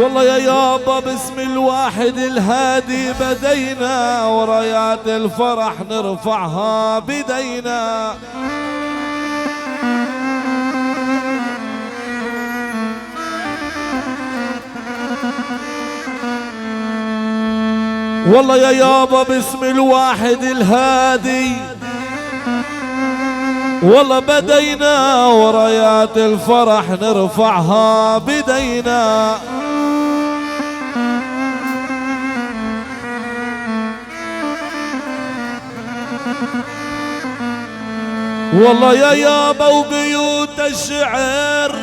والله يا يابا باسم الواحد الهادي بدينا، ورايات الفرح نرفعها بدينا. والله يا يابا باسم الواحد الهادي والله بدينا، ورايات الفرح نرفعها بدينا. والله يا يابا وبيوت الشعر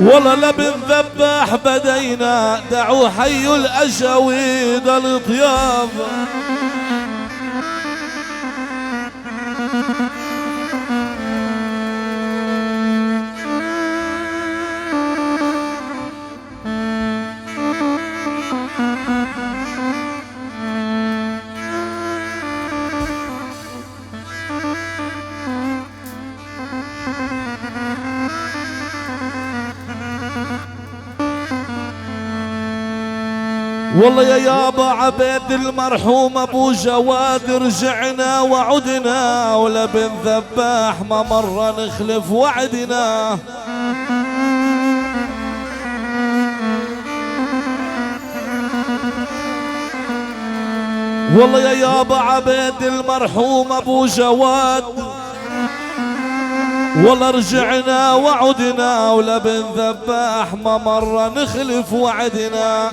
والله لبن ذبح بدينا، دعوا حي الأشاويد الطياب. والله يا يابا عبيد المرحوم ابو جواد رجعنا وعدنا، ولبن ذباح ما مرة نخلف وعدنا. والله يا يابا عبيد المرحوم ابو جواد والله رجعنا وعدنا، ولبن ذباح ما مرة نخلف وعدنا.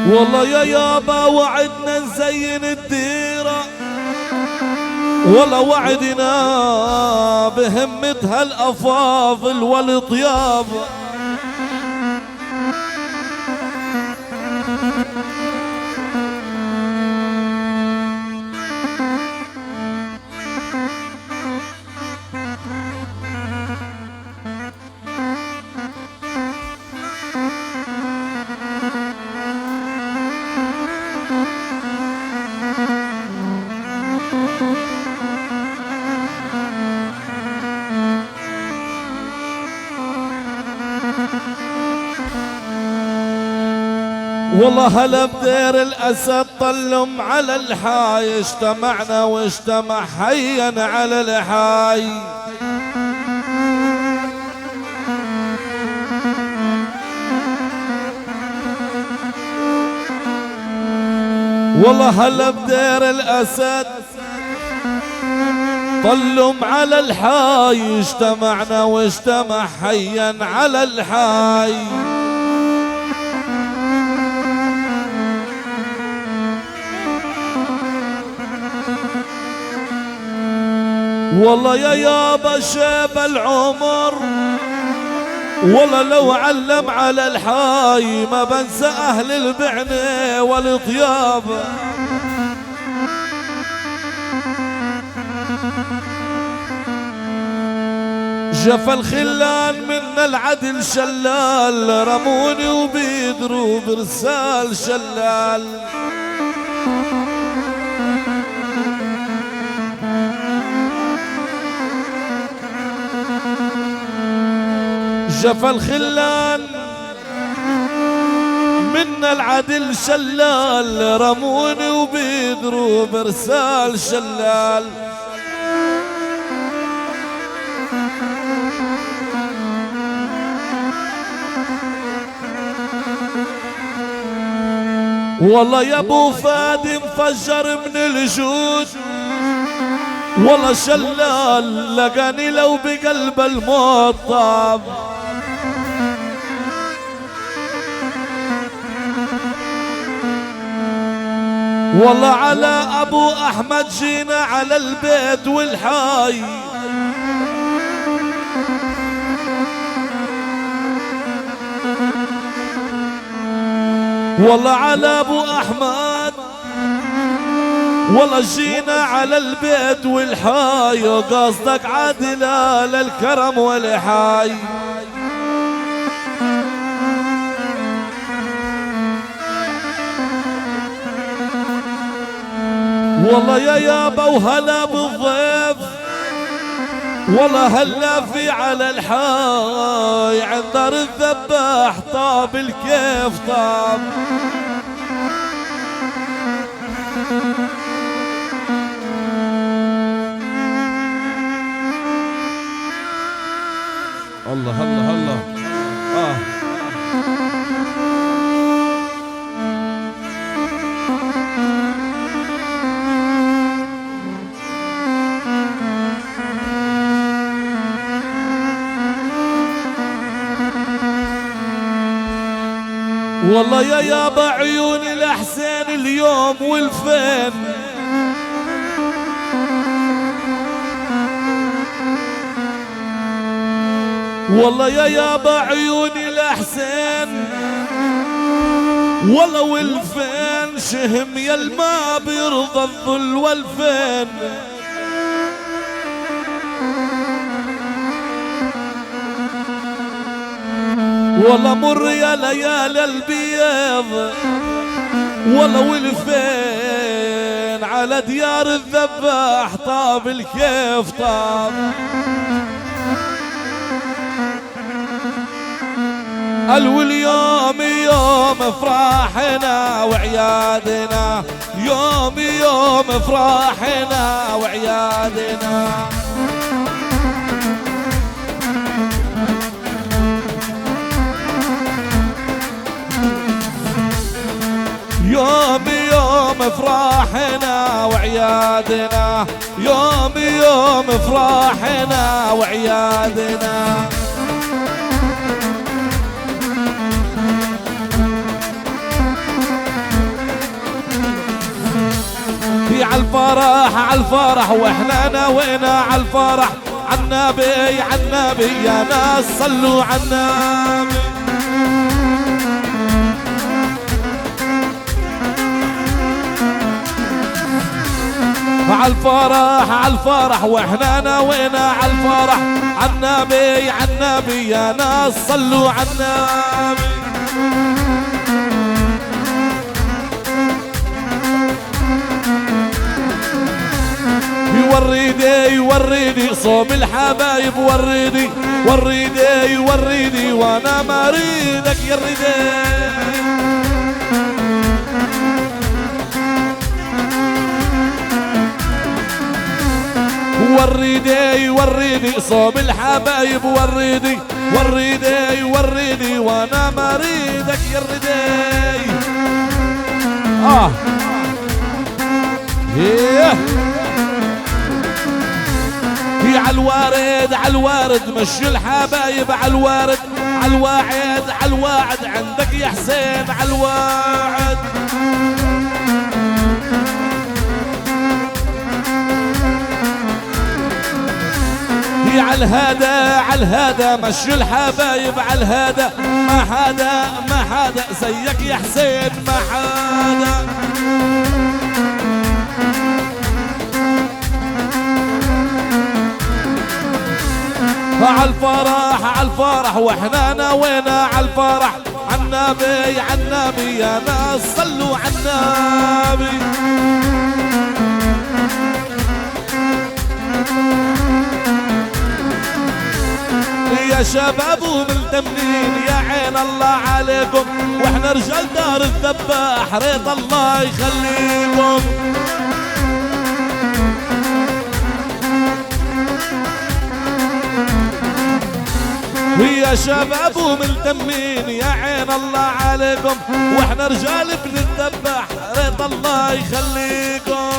والله يا يابا وعدنا نزين الديرة، والله وعدنا بهمتها الأفاضل والطياب. والله هلا بدير الأسد طلم على الحاي، اجتمعنا واجتمع حيا على الحاي. والله هلا بدير الأسد طلم على الحاي، اجتمعنا واجتمع حيا على الحاي. والله يا يابا شاب العمر والله لو علم على الحاي، ما بنسى أهل البعنة والطياب. جف الخلان من العدل شلال، رموني وبيدروا برسال شلال. جف الخلان من العدل شلال، رموني وبيدروا برسال شلال. والله يا ابو فادي مفجر من الجود، والله شلال لقاني لو بقلب الموت طاب. والله على ابو احمد جينا على البيت والحاي، والله على ابو احمد والله جينا على البيت والحاي، قصدك عادلة للكرم والحاي. والله يا يابا وهلا بالضيف، والله هلا في على الحاي عند دار الذباح طاب الكيف طاب. الله الله الله. والله يا يابا عيوني الحسين اليوم والفين، والله يا يابا عيوني الحسين، والله والفين شهم يا الما بيرضى الظل والفين. والله مر يا ليالي البيض، والله والفين على ديار الذباح طاب الكيف طاب. واليوم يوم افراحنا وعيادنا، يوم يوم افراحنا وعيادنا. يوم يوم افراحنا وعيادنا، يوم يوم افراحنا وعيادنا. في عالفرح عالفرح واحنا نوينا عالفرح، عالنبي عالنبي يا ناس صلوا عالنبي. عالفرح عالفرح واحنا نوينا عالفرح، عالنبي عالنبي يا ناس صلوا عالنبي. وريدي وريدي صوم الحبايب، وريدي وريدي وريدي وانا ما اريدك يا ريدي. وريدي وريدي صوم الحبايب، وريدي وريدي وريدي وانا ما اريدك يا ريدي. عالوارد عالوارد مشي الحبايب، عالوارد عالواعد عالواعد عندك يا حسين عالواعد. عالهدى عالهدى مشي الحبايب عالهدى، ما حدا زيك يا حسين ما حدا. عالفرح عالفرح واحنا نوينا عالفرح، عالنبي عالنبي يا ناس صلوا عالنبي. يا شباب وملتمنين يا عين الله عليكم، واحنا رجال دار الذباح ريت الله يخليكم. يا شباب وملتمين يا عين الله عليكم، واحنا رجال ابن الذباح ريت الله يخليكم.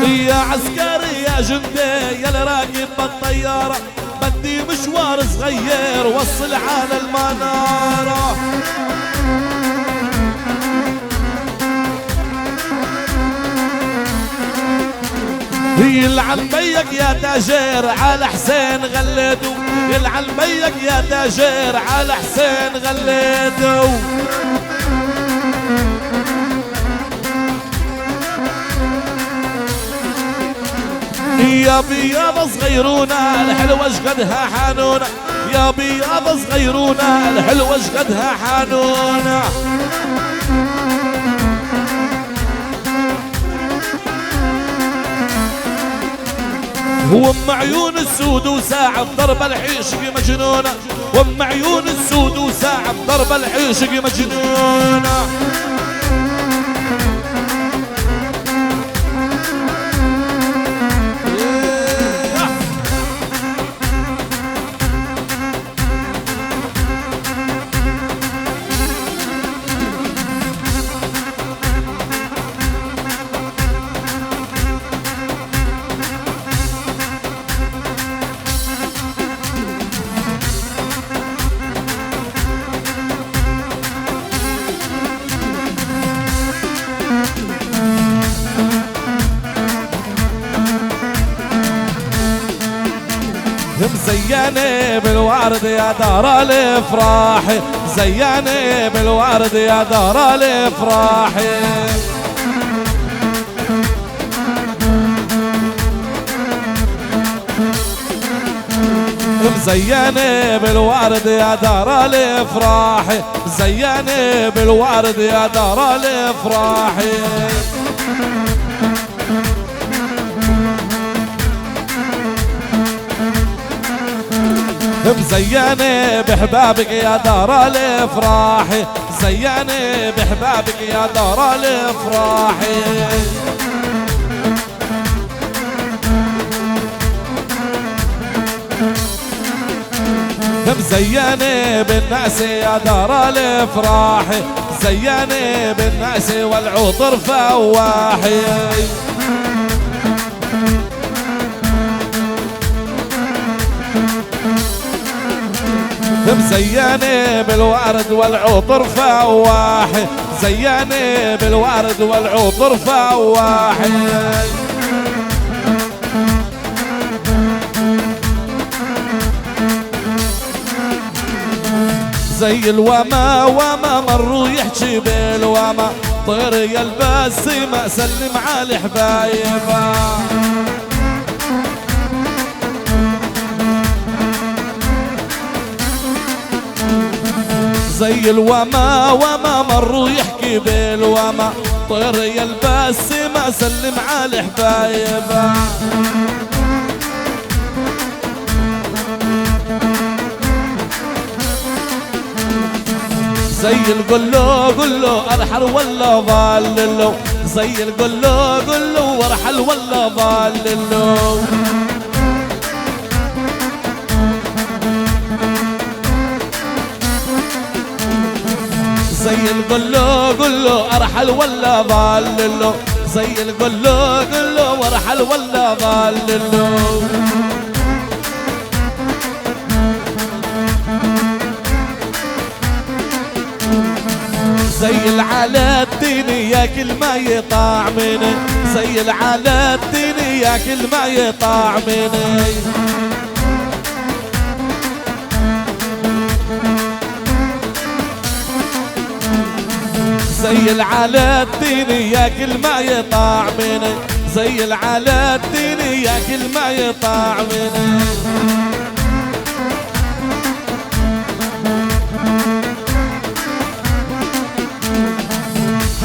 يا عسكري يا جندي يا اللي راكب بالطيارة، بدي مشوار صغير وصل على المنارة. يلعن بيك يا تاجر على حسين غليته، يلعن بيك يا تاجر على حسين غليته. يا بياض صغيرونا الحلوة شقدها حانونا، عقابي يابا صغيرونا الحلوة شقدها حانونا. وام عيون السود وساعة ضرب العشق مجنونة، وام عيون السود وساعة ضرب العشق مجنونة. زياني بالورد يا دار الافراح، زياني بالورد يا دار الافراح. زياني بالورد يا دار الافراح، زياني بالورد يا دار الافراح. مزياني بحبابك يا دار الافراح، زياني بحبابك يا دار الافراح. مزياني بالناس يا دار الافراح، زياني بالناس والعطر فواح. مزياني بالورد والعطر فواح، زياني بالورد والعطر فواح. زي الوما وما مروا يحكي بالوما، طير يلبس ما سلم على حبايبه. زي الوما وما مروا يحكي بالوما، طير يلبس ما سلم على حبايبه. زي القلو قلو ارحل ولا ضللو، زي القلو قلو ارحل ولا ضللو. زي القلو قلو ارحل ولا ضللو، زي القلو قلو ارحل ولا ضللو. زي العلا الدين ياكل ما يطاع مني، زي العلا الدين ياكل ما يطاع مني. زي العلا الدين ياكل ما يطاع مني، زي العلا الدين ياكل ما يطاع مني.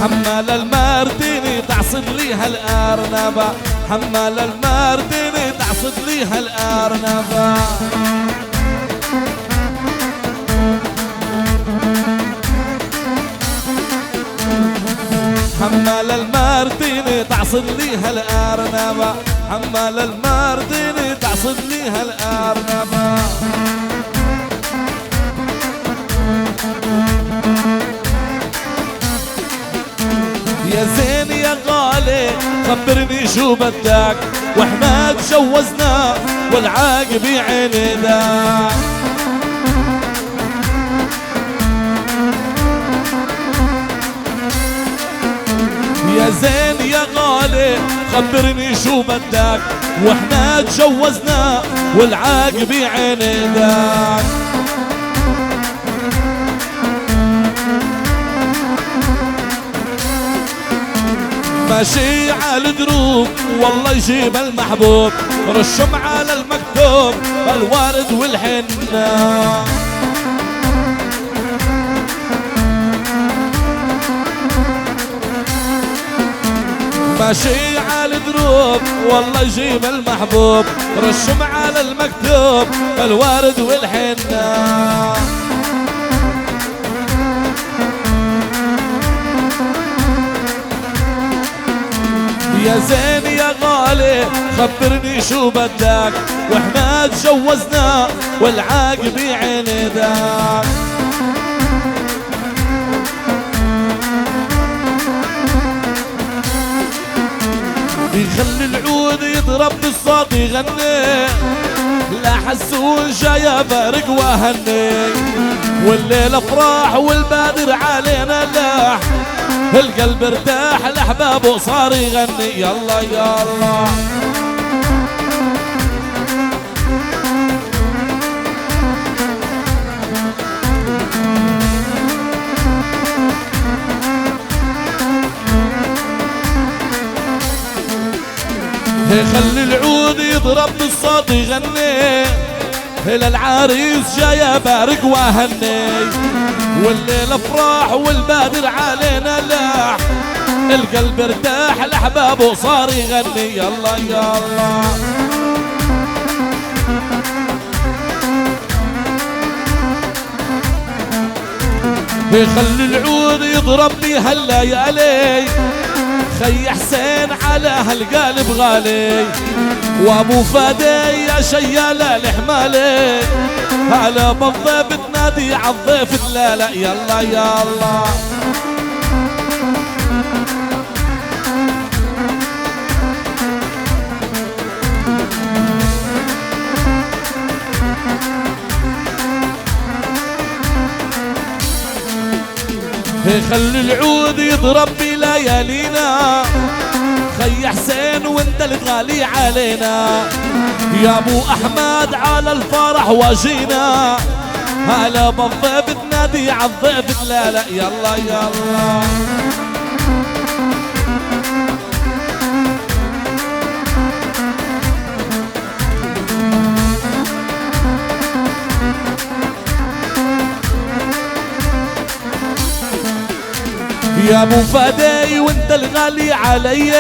حمال المارديني تعصد لي هالارنبه، حمال المارديني تعصد لي هالارنبه. حمال المارديني تعصد لي هالارنبه، حمال المارديني تعصد لي هالارنبه. يا زين يا غالي خبرني شو بدك، واحنا تجوزنا والعاقب عيني داك. يا زين يا غالي خبرني شو بدك، واحنا تجوزنا والعاقب عيني داك. ما ماشي على الدروب والله يجيب المحبوب، رشم على المكتوب الوارد والحنة. ماشي على الدروب والله يجيب المحبوب، رشم على المكتوب الوارد والحنة. يا زين يا غالي خبرني شو بدك، واحنا تجوزنا والعاقب عندك. يخلي العود يضرب بالصوت يغني، لا حسون جاي بارق وهني، والليل افراح والبادر علينا لاح، القلب ارتاح لاحبابه صار يغني. يلا يلا خلي العود يضرب بالصوت يغني، للعريس جاي بارق وهني، والليل افراح والبادر علينا لاح، القلب ارتاح لاحبابه صار يغني. يلا يلا خلي العود يضرب بهالليالي، خي حسين على هالقالب غالي، وابو فادي يا شيال الحمالي، هلا بالضيف تنادي عالضيف دلاله. يلا يلا خلي العود يضرب بليالينا، خي حسين وانت الغالي علينا، يا ابو احمد على الفرح واجينا، هلا بالضيف تنادي عالضيف دلاله. يلا يلا يا ابو فادي وانت الغالي علي،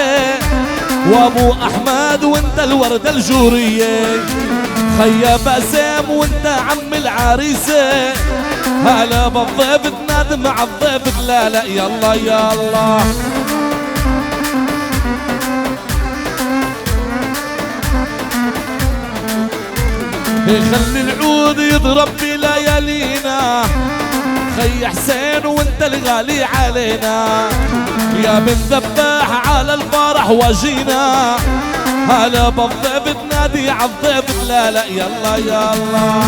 وابو احمد وانت الوردة الجورية، خيا باسم وانت عم العريسة، هلا بالضيف تنادي مع الضيف دلاله. يلا يلا خلي العود يضرب بليالينا، خي حسين وانت الغالي علينا، يا بن ذباح على الفرح واجينا، هلا بالضيف تنادي عالضيف دلاله. يلا يلا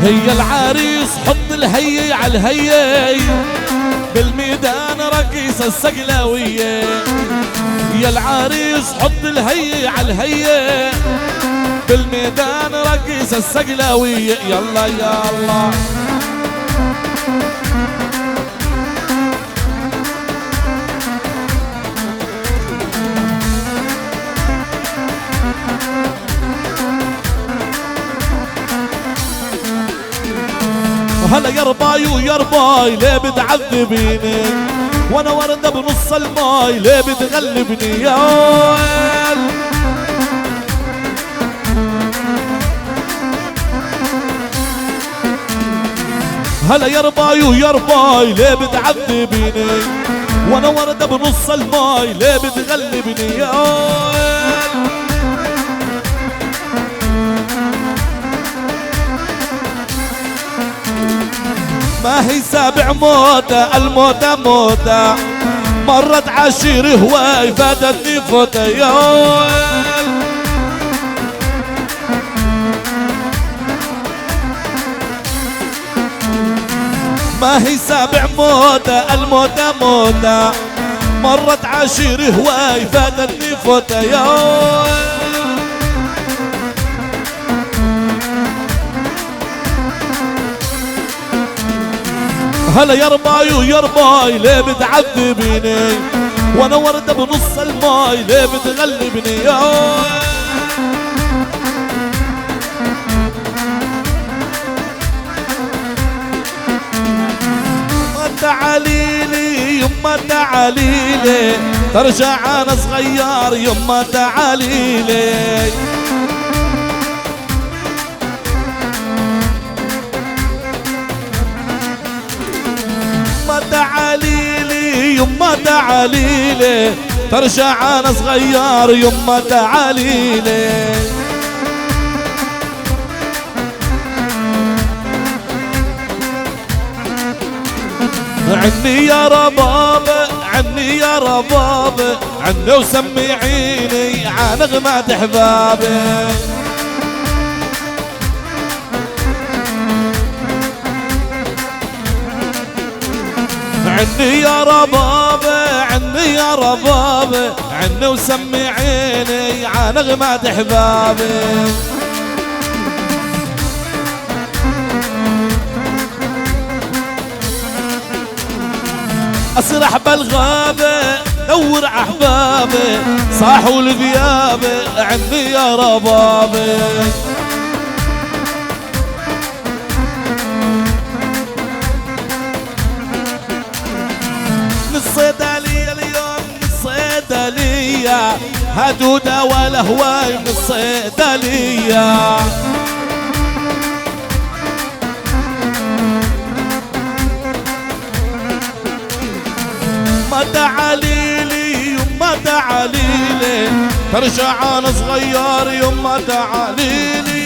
هي العريس حط الهي على الهي، بالميدان رقيص السقلاوية، يا العريس حط الهي على الهي، بالميدان رقيص السقلاوية. يلا يلا هلا يا رباي ويا رباي ليه بتعذبيني، وانا وردة بنص الماي ليه بتغلبني يا ويل. هلا يا رباي ويا رباي ليه بتعذبيني، وانا وردة بنص الماي ليه بتغلبني يا ويل. ما هي سابع موتة الموتة موتة، مرت عشير هواي فاتتني فوتة يا ويل. ما هي سابع موتة الموتة موتة، مرت عشير هواي فاتتني فوتة يا ويل. هلا يا رباي ويا رباي ليه بتعذبيني وانا وردة بنص الماي ليه بتغلبني يا تعاليلي يما تعاليلي ترجع انا صغير يما تعاليلي يما تعاليلي يما تعاليلي ترجع انا صغير يما تعاليلي عني يا ربابة عني يا ربابة عني وسمعيني عن نغمات احبابي عني يا ربابة عني يا ربابة عني وسمعيني عن نغمات احبابي اسرح بالغابة دور احبابي صاحوا لذيابي عني يا ربابي الصيدلية اليوم الصيدلية هاتوا دواء الهواي من الصيدلية يما تعاليلي يما تعاليلي ترجع انا صغير يما تعاليلي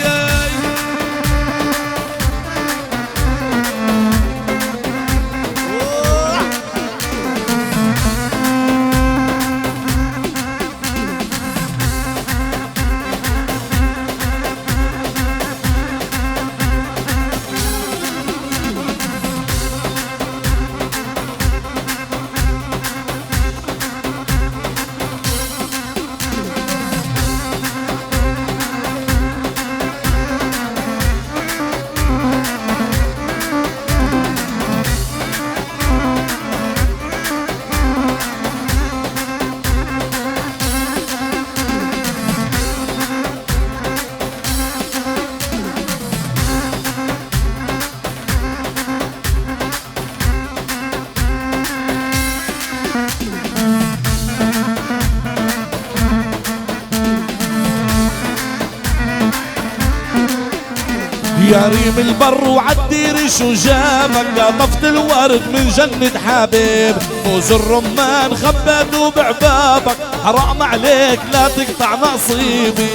يا ريم البر وعالدير شو جابك قطفت الورد من جنة حبيب موز الرمان خبته بعبابك حرام عليك لا تقطع نصيبي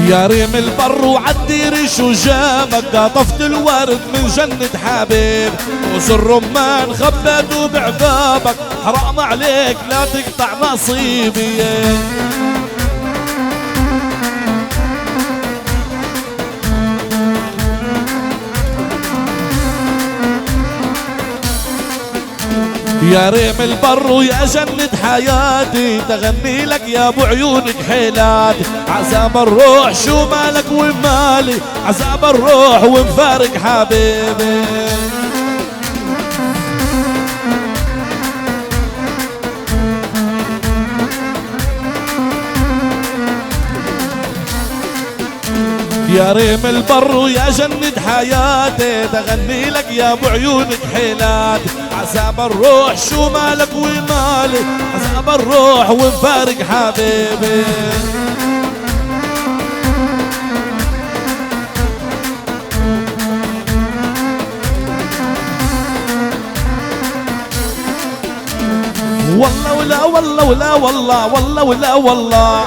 يا ريم البر وعالدير شو جابك قطفت الورد من جنة حبيب موز الرمان خبته بعبابك حرام عليك لا تقطع نصيبي يا ريم البر ويا جنة حياتي تغني لك يا ابو عيونك حيلات عذاب الروح شو مالك ومالي عذاب الروح ومفارق حبيبي يا ريم البر ويا جنة حياتي تغني لك يا ابو عيونك حيلات عذاب الروح شو مالك ومالي عذاب الروح ومفارق حبيبي والله ولا والله ولا والله والله ولا والله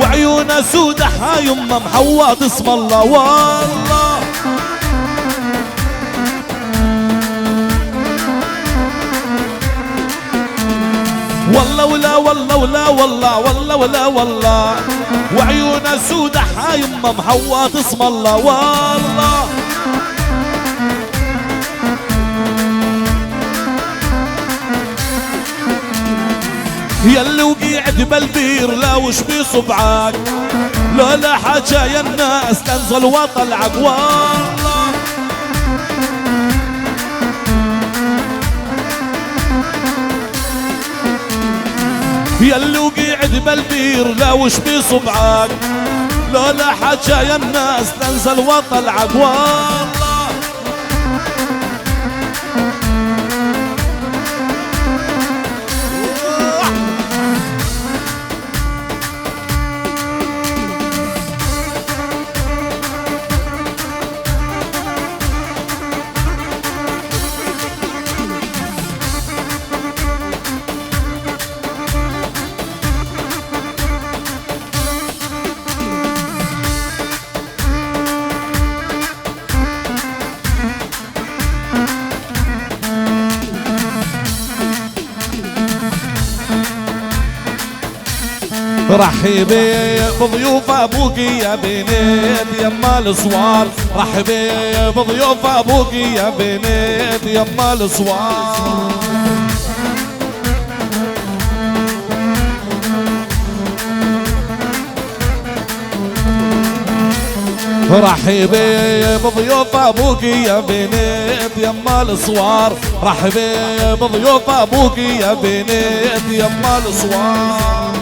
وعيونه سودة يمه محوط اسم الله والله والله ولا والله ولا والله والله ولا والله وعيونه سودة يمه محوط اسم الله والله ياللي وقعت بالبير لا وش بصبعك، لولا حاجة يا الناس تنزل وطلعك والله. ياللي وقعت بالبير لا وش بصبعك، لولا حاجة يا الناس تنزل وطلعك والله. رحبي بضيوف ابوك يا بنيت يما الصوار، رحبي بضيوف ابوك يا بنيت يما الصوار. رحبي بضيوف ابوك يا بنيت يما الصوار، رحبي بضيوف ابوك يا بنيت يما الصوار.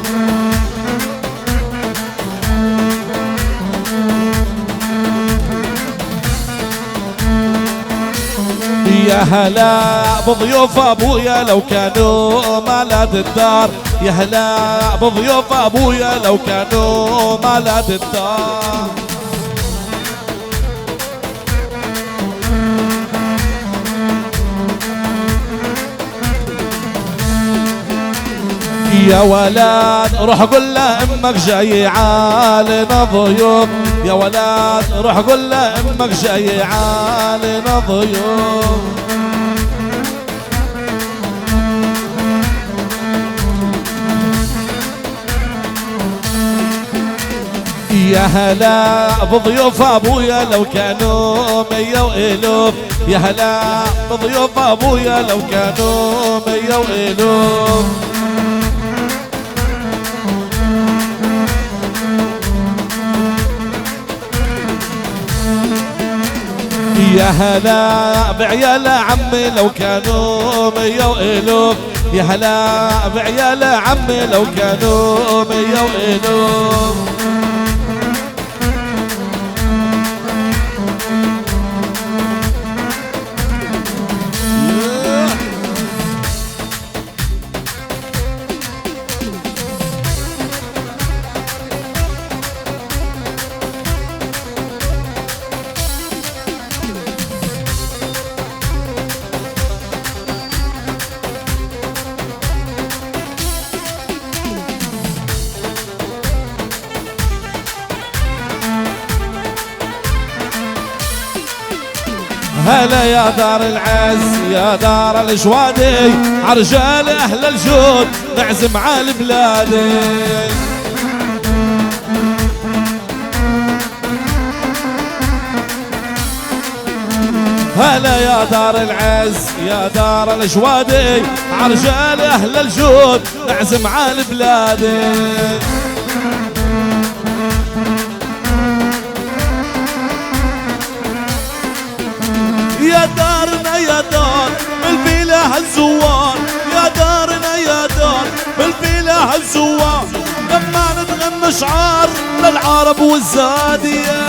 يا هلا بضيوف ابويا لو كانوا مالات الدار، يا هلا بضيوف ابويا لو كانوا مالات الدار. يا ولد روح قول لامك جاي عالنا ضيوف، يا ولد روح قول لامك جاي عالنا ضيوف. يا هلا بضيوف ابويا لو كانوا 100 والوف، يا هلا بضيوف ابويا لو كانوا 100 والوف. يا هلا بعيال عمي لو كانوا 100 والوف، يا هلا بعيال عمي لو كانوا 100 والوف. هلا يا دار العز يا دار الجوادي، عرجال اهل الجود نعزم على بلادي. هلا يا دار العز يا دار الجوادي، عرجال اهل الجود نعزم على بلادي. يا دارنا يا دار بالفيله الزوار، يا دارنا يا دار بالفيله الزوار، لما نتغنى شعار للعرب والزادية.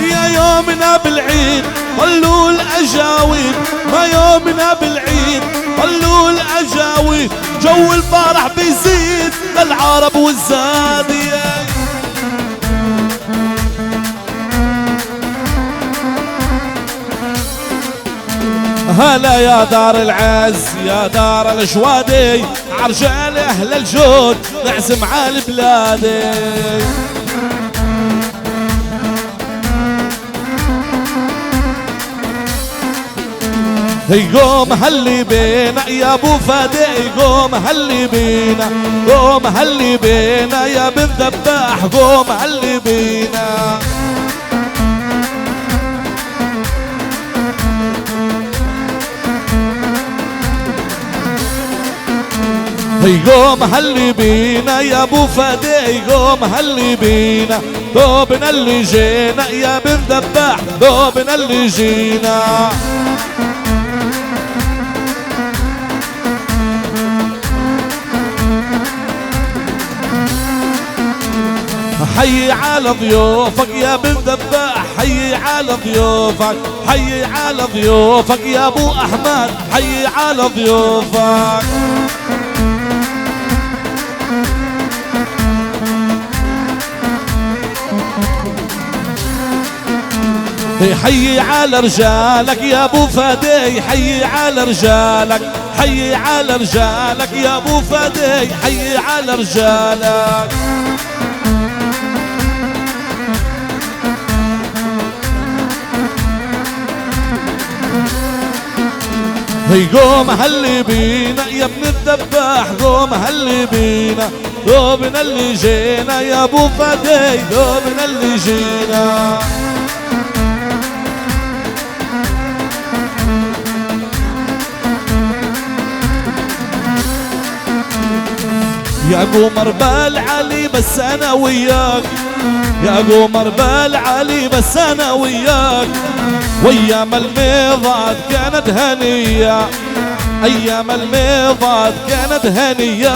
يا يومنا بالعيد طلوا الاجاويد، ما يومنا بالعيد طلوا الاجاويد، جو الفرح بيزيد للعرب والزادية. هلا يا دار العز يا دار الجوادي، عرجال اهل الجود نعزم على بلادي. قوم هلي بينا يا ابو فادي، قوم هلي بينا، قوم هلي بينا يا بالذباح، قوم هلي بينا. يقوم هلي بينا يا ابو فدي، يقوم هلي بينا دوبنا اللي جينا يا بن ذباح، دوبنا اللي جينا. حي على ضيوفك يا بن ذباح، حي على ضيوفك، حي على ضيوفك يا ابو احمد، حي على ضيوفك. حي على رجالك يا ابو فدي، حي على رجالك، حي على رجالك يا ابو فدي، حي على رجالك. قوم هلي بينا يا ابن الذباح، قوم هلي بينا دوبنا اللي جينا يا ابو فدي، دوبنا اللي جينا. يا قمر بالعلي بس انا وياك، يا قمر بالعلي بس انا وياك، وايام الميضات كانت هنيه، ايام الميضات كانت هنيه.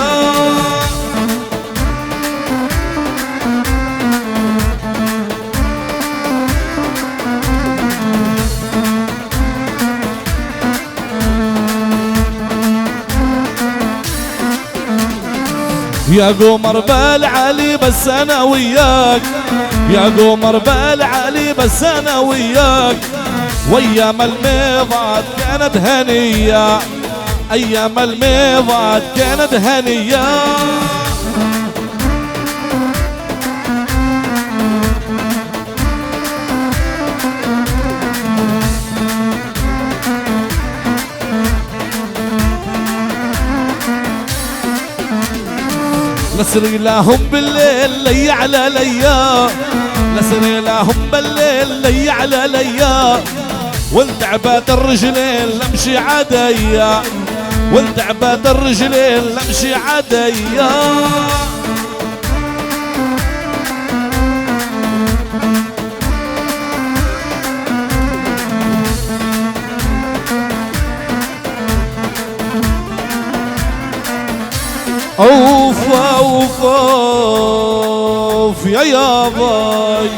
يا قمر بالعلي بس انا وياك، يا قمر بالعلي بس انا وياك، وايام الميضات كانت هنيه، ايام الميضات كانت هنيه. لسري لهم بالليل لي على ليا، لسري لهم بالليل لي على ليا، وانت عباد الرجلين لمشي عديا، وانت عباد الرجلين لمشي عديا. اوف اوف اوف يا باي.